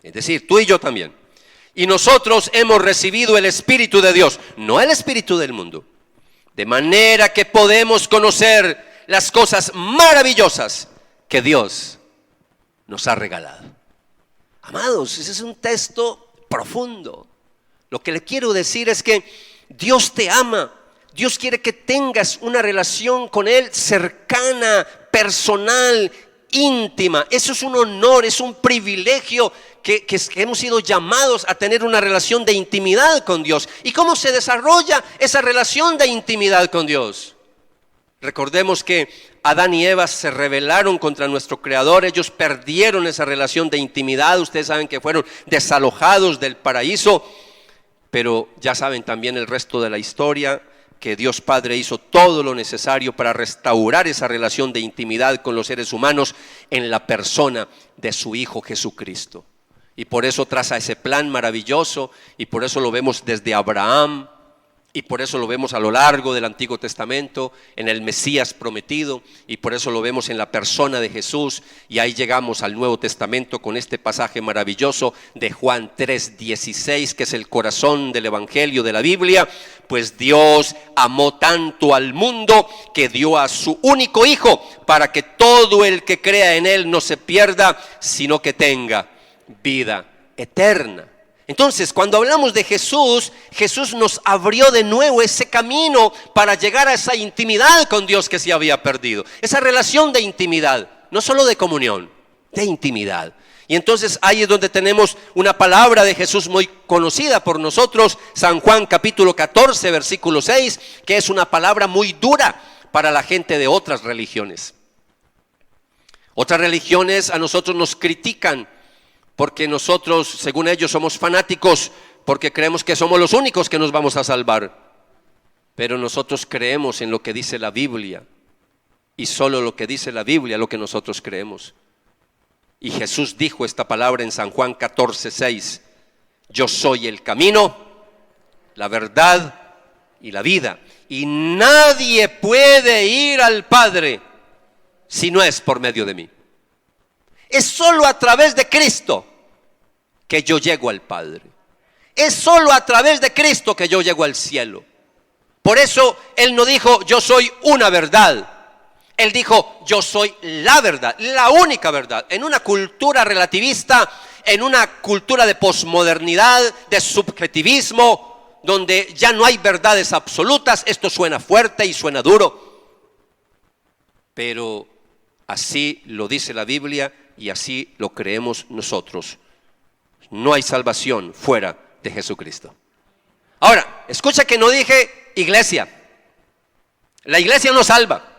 Speaker 1: es decir, tú y yo también, y nosotros hemos recibido el Espíritu de Dios, no el espíritu del mundo, de manera que podemos conocer las cosas maravillosas que Dios nos ha regalado. Amados, ese es un texto profundo. Lo que le quiero decir es que Dios te ama. Dios quiere que tengas una relación con Él cercana, personal, íntima. Eso es un honor, es un privilegio que hemos sido llamados a tener una relación de intimidad con Dios. ¿Y cómo se desarrolla esa relación de intimidad con Dios? Recordemos que Adán y Eva se rebelaron contra nuestro Creador. Ellos perdieron esa relación de intimidad. Ustedes saben que fueron desalojados del paraíso. Pero ya saben también el resto de la historia, que Dios Padre hizo todo lo necesario para restaurar esa relación de intimidad con los seres humanos en la persona de su Hijo Jesucristo. Y por eso traza ese plan maravilloso, y por eso lo vemos desde Abraham, y por eso lo vemos a lo largo del Antiguo Testamento, en el Mesías prometido, y por eso lo vemos en la persona de Jesús. Y ahí llegamos al Nuevo Testamento con este pasaje maravilloso de Juan 3:16, que es el corazón del Evangelio de la Biblia. Pues Dios amó tanto al mundo que dio a su único Hijo, para que todo el que crea en Él no se pierda, sino que tenga vida eterna. Entonces, cuando hablamos de Jesús, Jesús nos abrió de nuevo ese camino para llegar a esa intimidad con Dios que se había perdido. Esa relación de intimidad, no solo de comunión, de intimidad. Y entonces ahí es donde tenemos una palabra de Jesús muy conocida por nosotros, San Juan capítulo 14, versículo 6, que es una palabra muy dura para la gente de otras religiones. Otras religiones a nosotros nos critican, porque nosotros, según ellos, somos fanáticos, porque creemos que somos los únicos que nos vamos a salvar. Pero nosotros creemos en lo que dice la Biblia, y solo lo que dice la Biblia, lo que nosotros creemos. Y Jesús dijo esta palabra en San Juan 14:6: yo soy el camino, la verdad y la vida, y nadie puede ir al Padre si no es por medio de mí. Es solo a través de Cristo que yo llego al Padre. Es solo a través de Cristo que yo llego al cielo. Por eso Él no dijo yo soy una verdad. Él dijo yo soy la verdad, la única verdad. En una cultura relativista, en una cultura de posmodernidad, de subjetivismo, donde ya no hay verdades absolutas, esto suena fuerte y suena duro. Pero así lo dice la Biblia y así lo creemos nosotros. No hay salvación fuera de Jesucristo. Ahora, escucha que no dije iglesia. La iglesia no salva.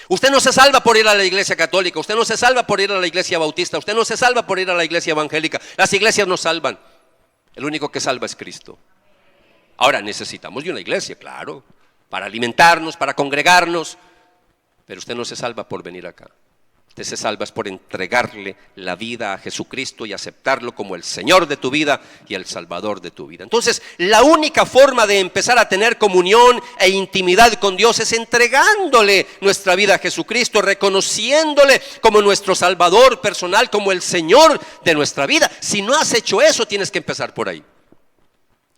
Speaker 1: Usted no se salva por ir a la iglesia católica, usted no se salva por ir a la iglesia bautista, usted no se salva por ir a la iglesia evangélica. Las iglesias no salvan. El único que salva es Cristo. Ahora, necesitamos de una iglesia, claro, para alimentarnos, para congregarnos. Pero usted no se salva por venir acá. Usted se salva es por entregarle la vida a Jesucristo y aceptarlo como el Señor de tu vida y el Salvador de tu vida. Entonces, la única forma de empezar a tener comunión e intimidad con Dios es entregándole nuestra vida a Jesucristo, reconociéndole como nuestro Salvador personal, como el Señor de nuestra vida. Si no has hecho eso, tienes que empezar por ahí.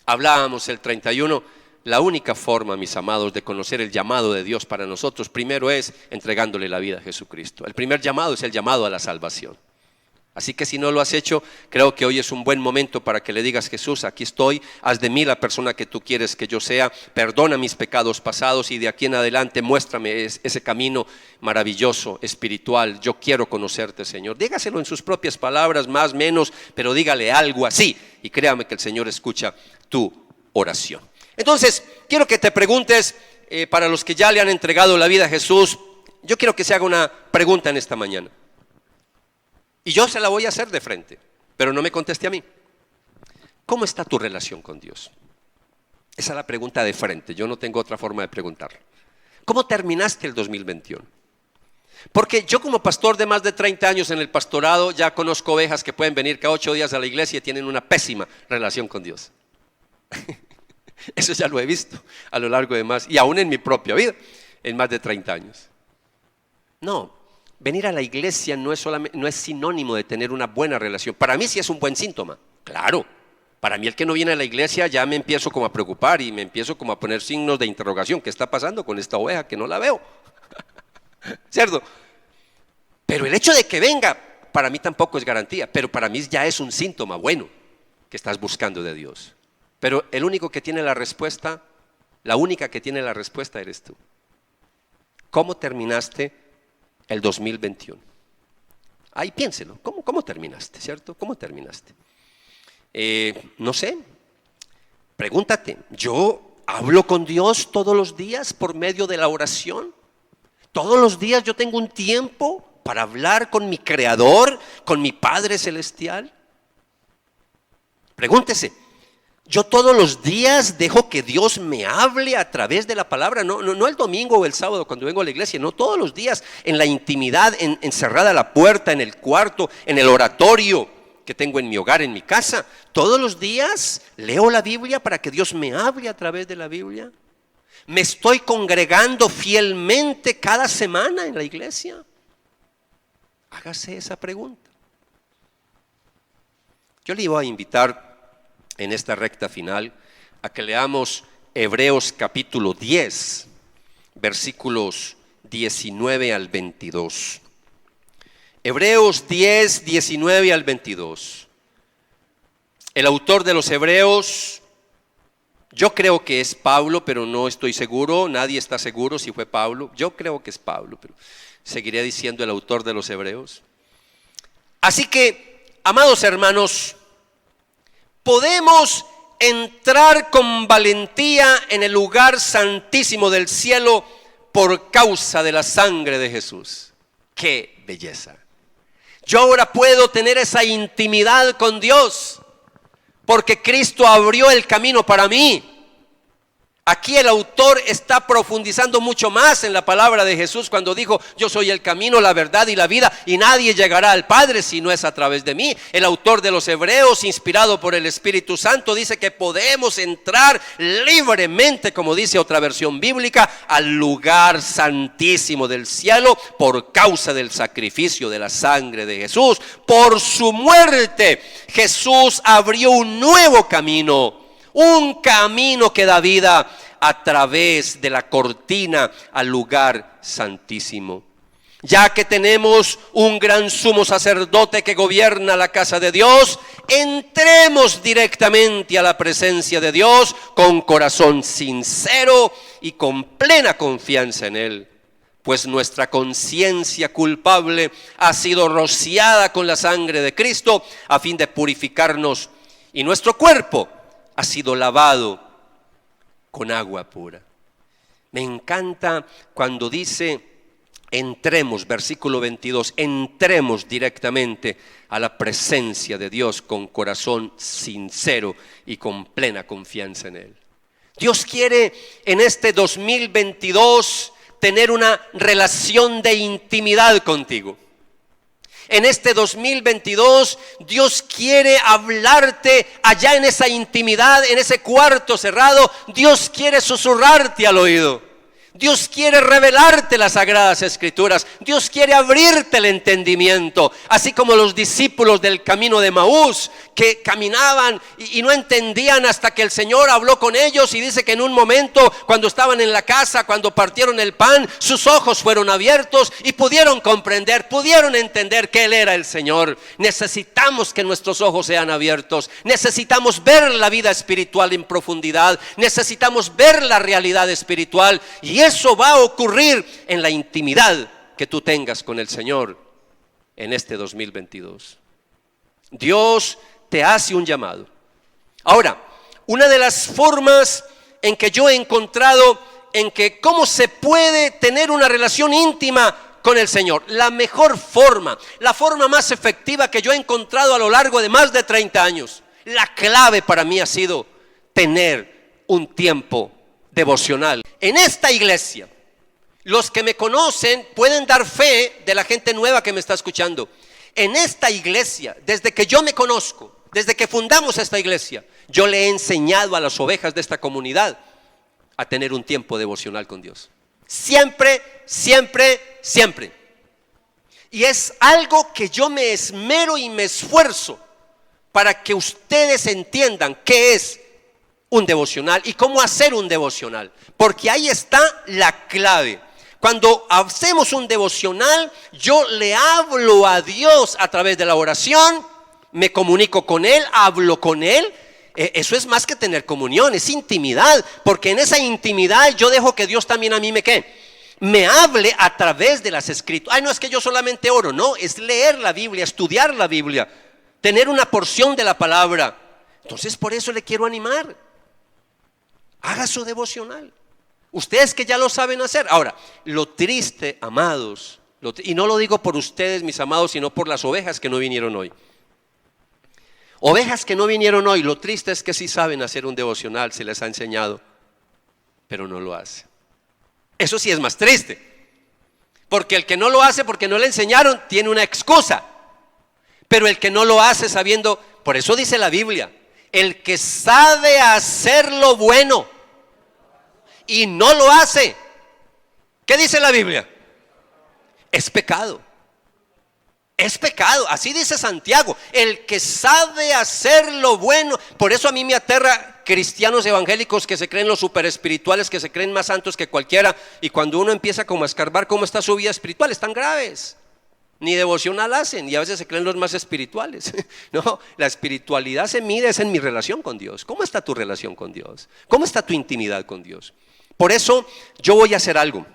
Speaker 1: Hablábamos el 31. La única forma, mis amados, de conocer el llamado de Dios para nosotros, primero es entregándole la vida a Jesucristo. El primer llamado es el llamado a la salvación. Así que si no lo has hecho, creo que hoy es un buen momento para que le digas: Jesús, aquí estoy, haz de mí la persona que tú quieres que yo sea, perdona mis pecados pasados y de aquí en adelante muéstrame ese camino maravilloso, espiritual. Yo quiero conocerte, Señor. Dígaselo en sus propias palabras, más, menos, pero dígale algo así y créame que el Señor escucha tu oración. Entonces, quiero que te preguntes, para los que ya le han entregado la vida a Jesús, yo quiero que se haga una pregunta en esta mañana. Y yo se la voy a hacer de frente, pero no me conteste a mí. ¿Cómo está tu relación con Dios? Esa es la pregunta de frente, yo no tengo otra forma de preguntarla. ¿Cómo terminaste el 2021? Porque yo como pastor de más de 30 años en el pastorado, ya conozco ovejas que pueden venir cada 8 días a la iglesia y tienen una pésima relación con Dios. Eso ya lo he visto a lo largo de más, y aún en mi propia vida, en más de 30 años. No, venir a la iglesia no es sinónimo de tener una buena relación. Para mí sí es un buen síntoma, claro. Para mí el que no viene a la iglesia ya me empiezo como a preocupar y me empiezo como a poner signos de interrogación. ¿Qué está pasando con esta oveja que no la veo? ¿Cierto? Pero el hecho de que venga, para mí tampoco es garantía, pero para mí ya es un síntoma bueno que estás buscando de Dios. Pero el único que tiene la respuesta, la única que tiene la respuesta eres tú. ¿Cómo terminaste el 2021. Ahí piénselo, ¿cómo terminaste, cierto? ¿Cómo terminaste? No sé, pregúntate, ¿yo hablo con Dios todos los días por medio de la oración? ¿Todos los días yo tengo un tiempo para hablar con mi Creador, con mi Padre Celestial? Pregúntese, ¿yo todos los días dejo que Dios me hable a través de la palabra? No el domingo o el sábado cuando vengo a la iglesia, no, todos los días en la intimidad, encerrada la puerta, en el cuarto, en el oratorio que tengo en mi hogar, en mi casa. Todos los días leo la Biblia para que Dios me hable a través de la Biblia. ¿Me estoy congregando fielmente cada semana en la iglesia? Hágase esa pregunta. Yo le iba a invitar en esta recta final a que leamos Hebreos capítulo 10, versículos 19 al 22. Hebreos 10, 19 al 22. El autor de los Hebreos, yo creo que es Pablo, pero no estoy seguro, nadie está seguro si fue Pablo. Yo creo que es Pablo, pero seguiré diciendo el autor de los Hebreos. Así que, amados hermanos, podemos entrar con valentía en el lugar santísimo del cielo por causa de la sangre de Jesús. ¡Qué belleza! Yo ahora puedo tener esa intimidad con Dios porque Cristo abrió el camino para mí. Aquí el autor está profundizando mucho más en la palabra de Jesús cuando dijo: yo soy el camino, la verdad y la vida, y nadie llegará al Padre si no es a través de mí. El autor de los Hebreos, inspirado por el Espíritu Santo, dice que podemos entrar libremente, como dice otra versión bíblica, al lugar santísimo del cielo por causa del sacrificio de la sangre de Jesús. Por su muerte, Jesús abrió un nuevo camino. Un camino que da vida a través de la cortina al lugar santísimo. Ya que tenemos un gran sumo sacerdote que gobierna la casa de Dios, entremos directamente a la presencia de Dios con corazón sincero y con plena confianza en Él. Pues nuestra conciencia culpable ha sido rociada con la sangre de Cristo a fin de purificarnos, y nuestro cuerpo ha sido lavado con agua pura. Me encanta cuando dice entremos, versículo 22, entremos directamente a la presencia de Dios con corazón sincero y con plena confianza en Él. Dios quiere en este 2022 tener una relación de intimidad contigo. En este 2022 Dios quiere hablarte allá en esa intimidad, en ese cuarto cerrado. Dios quiere susurrarte al oído. Dios quiere revelarte las Sagradas Escrituras. Dios quiere abrirte el entendimiento. Así como los discípulos del camino de Emaús, que caminaban y no entendían hasta que el Señor habló con ellos. Y dice que en un momento, cuando estaban en la casa, cuando partieron el pan, sus ojos fueron abiertos y pudieron comprender, pudieron entender que Él era el Señor. Necesitamos que nuestros ojos sean abiertos. Necesitamos ver la vida espiritual en profundidad. Necesitamos ver la realidad espiritual. Y eso va a ocurrir en la intimidad que tú tengas con el Señor en este 2022. Dios te hace un llamado. Ahora, una de las formas en que yo he encontrado en que cómo se puede tener una relación íntima con el Señor, la mejor forma, la forma más efectiva que yo he encontrado a lo largo de más de 30 años, la clave para mí ha sido tener un tiempo devocional. En esta iglesia, los que me conocen pueden dar fe de la gente nueva que me está escuchando. En esta iglesia, desde que yo me conozco, desde que fundamos esta iglesia, yo le he enseñado a las ovejas de esta comunidad a tener un tiempo devocional con Dios. Siempre, siempre, siempre. Y es algo que yo me esmero y me esfuerzo para que ustedes entiendan qué es un devocional y cómo hacer un devocional, porque ahí está la clave. Cuando hacemos un devocional, yo le hablo a Dios a través de la oración, me comunico con Él, hablo con Él. Eso es más que tener comunión, es intimidad, porque en esa intimidad yo dejo que Dios también a mí me me hable a través de las escrituras. Ay, no es que yo solamente oro, no, es leer la Biblia, estudiar la Biblia, tener una porción de la palabra. Entonces por eso le quiero animar. Haga su devocional. Ustedes que ya lo saben hacer. Ahora, lo triste, amados, y no lo digo por ustedes, mis amados, sino por las ovejas que no vinieron hoy. Ovejas que no vinieron hoy, lo triste es que sí saben hacer un devocional, se les ha enseñado, pero no lo hacen. Eso sí es más triste, porque el que no lo hace porque no le enseñaron tiene una excusa, pero el que no lo hace sabiendo, por eso dice la Biblia, el que sabe hacer lo bueno y no lo hace, ¿qué dice la Biblia? Es pecado. Es pecado, así dice Santiago, el que sabe hacer lo bueno. Por eso a mí me aterra cristianos evangélicos que se creen los super espirituales, que se creen más santos que cualquiera, y cuando uno empieza como a escarbar cómo está su vida espiritual, están graves, ni devocional hacen, y a veces se creen los más espirituales. No, la espiritualidad se mide es en mi relación con Dios. ¿Cómo está tu relación con Dios? ¿Cómo está tu intimidad con Dios? Por eso yo voy a hacer algo.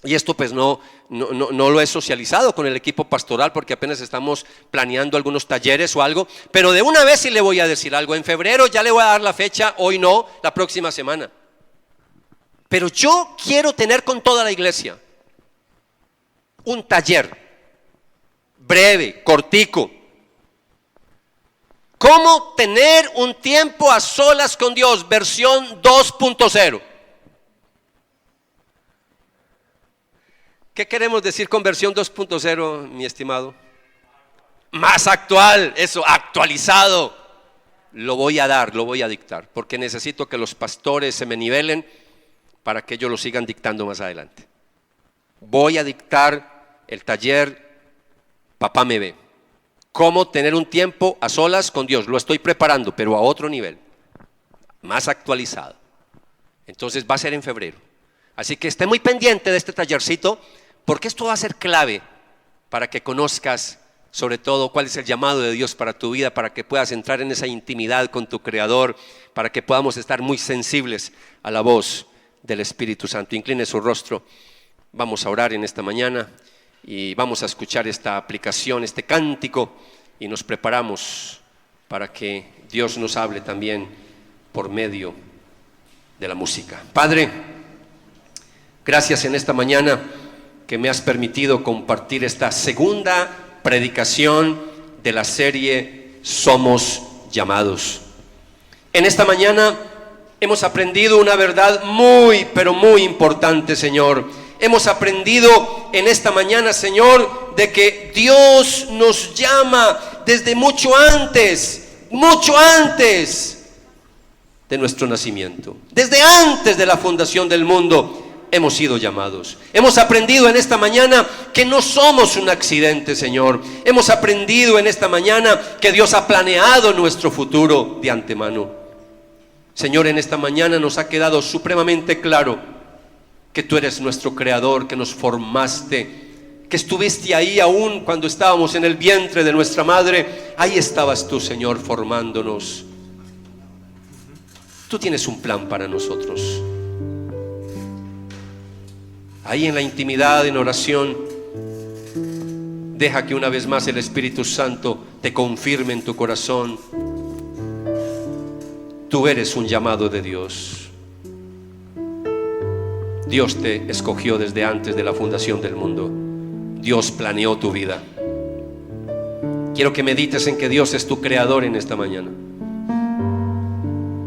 Speaker 1: Y esto pues no lo he socializado con el equipo pastoral porque apenas estamos planeando algunos talleres o algo, pero de una vez sí le voy a decir algo. En febrero ya le voy a dar la fecha, hoy no, la próxima semana. Pero yo quiero tener con toda la iglesia un taller breve, cortico. ¿Cómo tener un tiempo a solas con Dios? Versión 2.0. ¿Qué queremos decir con versión 2.0, mi estimado? Más actual, eso, actualizado. Lo voy a dar, lo voy a dictar, porque necesito que los pastores se me nivelen para que ellos lo sigan dictando más adelante. Voy a dictar el taller Papá me ve. Cómo tener un tiempo a solas con Dios. Lo estoy preparando, pero a otro nivel, más actualizado. Entonces va a ser en febrero. Así que esté muy pendiente de este tallercito, porque esto va a ser clave para que conozcas sobre todo cuál es el llamado de Dios para tu vida, para que puedas entrar en esa intimidad con tu Creador, para que podamos estar muy sensibles a la voz del Espíritu Santo. Incline su rostro, vamos a orar en esta mañana y vamos a escuchar esta aplicación, este cántico, y nos preparamos para que Dios nos hable también por medio de la música. Padre, gracias en esta mañana que me has permitido compartir esta segunda predicación de la serie Somos Llamados. En esta mañana hemos aprendido una verdad muy, pero muy importante, Señor. Hemos aprendido en esta mañana, Señor, de que Dios nos llama desde mucho antes de nuestro nacimiento. Desde antes de la fundación del mundo hemos sido llamados. Hemos aprendido en esta mañana que no somos un accidente, Señor. Hemos aprendido en esta mañana que Dios ha planeado nuestro futuro de antemano. Señor, en esta mañana nos ha quedado supremamente claro que tú eres nuestro Creador, que nos formaste, que estuviste ahí aún cuando estábamos en el vientre de nuestra madre. Ahí estabas tú, Señor, formándonos. Tú tienes un plan para nosotros. Ahí en la intimidad, en oración, deja que una vez más el Espíritu Santo te confirme en tu corazón. Tú eres un llamado de Dios. Dios te escogió desde antes de la fundación del mundo. Dios planeó tu vida. Quiero que medites en que Dios es tu creador en esta mañana.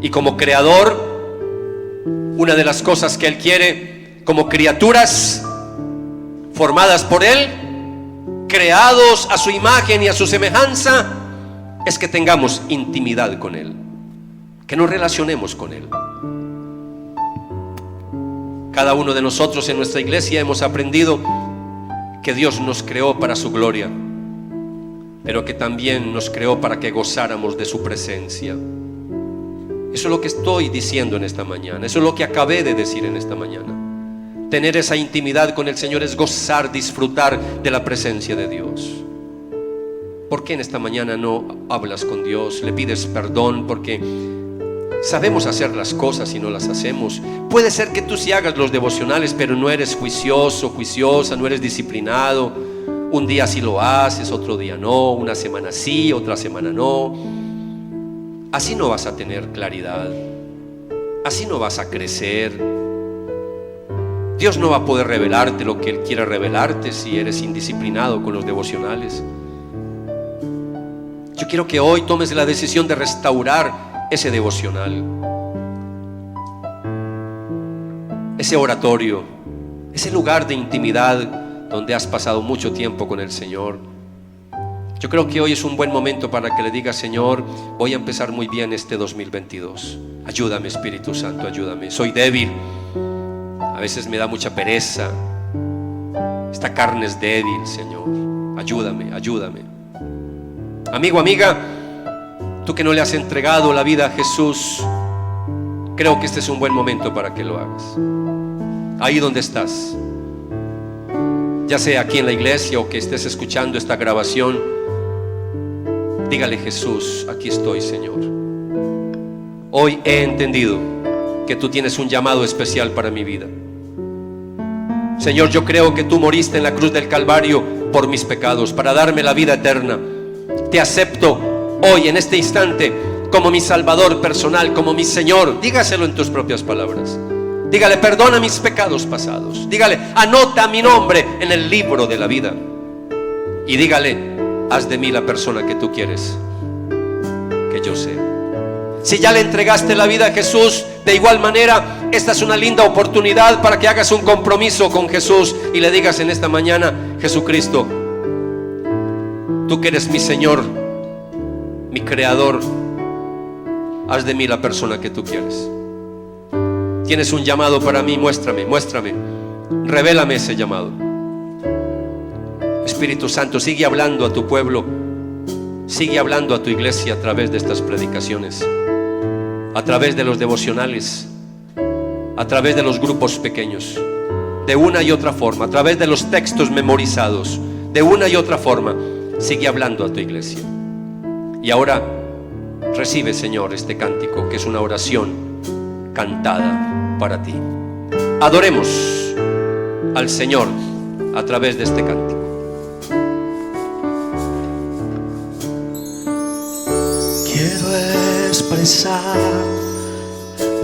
Speaker 1: Y como creador, una de las cosas que Él quiere, como criaturas formadas por Él, creados a su imagen y a su semejanza, es que tengamos intimidad con Él, que nos relacionemos con Él. Cada uno de nosotros en nuestra iglesia hemos aprendido que Dios nos creó para su gloria, pero que también nos creó para que gozáramos de su presencia. Eso es lo que estoy diciendo en esta mañana, eso es lo que acabé de decir en esta mañana. Tener esa intimidad con el Señor es gozar, disfrutar de la presencia de Dios. ¿Por qué en esta mañana no hablas con Dios? Le pides perdón porque Sabemos hacer las cosas y no las hacemos. Puede ser que tú sí hagas los devocionales, pero no eres juicioso, juiciosa, no eres disciplinado. Un día sí lo haces, otro día no, una semana sí, otra semana no. Así no vas a tener claridad, así no vas a crecer. Dios no va a poder revelarte lo que Él quiere revelarte si eres indisciplinado con los devocionales. Yo quiero que hoy tomes la decisión de restaurar ese devocional, ese oratorio, ese lugar de intimidad donde has pasado mucho tiempo con el Señor. Yo creo que hoy es un buen momento para que le digas: Señor, voy a empezar muy bien este 2022. Ayúdame, Espíritu Santo, ayúdame. Soy débil, a veces me da mucha pereza, esta carne es débil, Señor. Ayúdame, ayúdame. Amigo, amiga, tú que no le has entregado la vida a Jesús, creo que este es un buen momento para que lo hagas. Ahí donde estás, ya sea aquí en la iglesia o que estés escuchando esta grabación, dígale: Jesús, aquí estoy, Señor. Hoy he entendido que tú tienes un llamado especial para mi vida. Señor, yo creo que tú moriste en la cruz del Calvario por mis pecados, para darme la vida eterna. Te acepto hoy, en este instante, como mi Salvador personal, como mi Señor. Dígaselo en tus propias palabras. Dígale: perdona mis pecados pasados. Dígale: anota mi nombre en el libro de la vida. Y dígale: haz de mí la persona que tú quieres que yo sea. Si ya le entregaste la vida a Jesús, de igual manera, esta es una linda oportunidad para que hagas un compromiso con Jesús y le digas en esta mañana: Jesucristo, tú que eres mi Señor, mi Creador, haz de mí la persona que tú quieres. Tienes un llamado para mí, muéstrame, revélame ese llamado. Espíritu Santo, sigue hablando a tu pueblo, sigue hablando a tu iglesia a través de estas predicaciones, a través de los devocionales, a través de los grupos pequeños, de una y otra forma, a través de los textos memorizados, de una y otra forma. Sigue hablando a tu iglesia. Y ahora recibe, Señor, este cántico, que es una oración cantada para ti. Adoremos al Señor a través de este cántico.
Speaker 2: Quiero expresar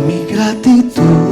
Speaker 2: mi gratitud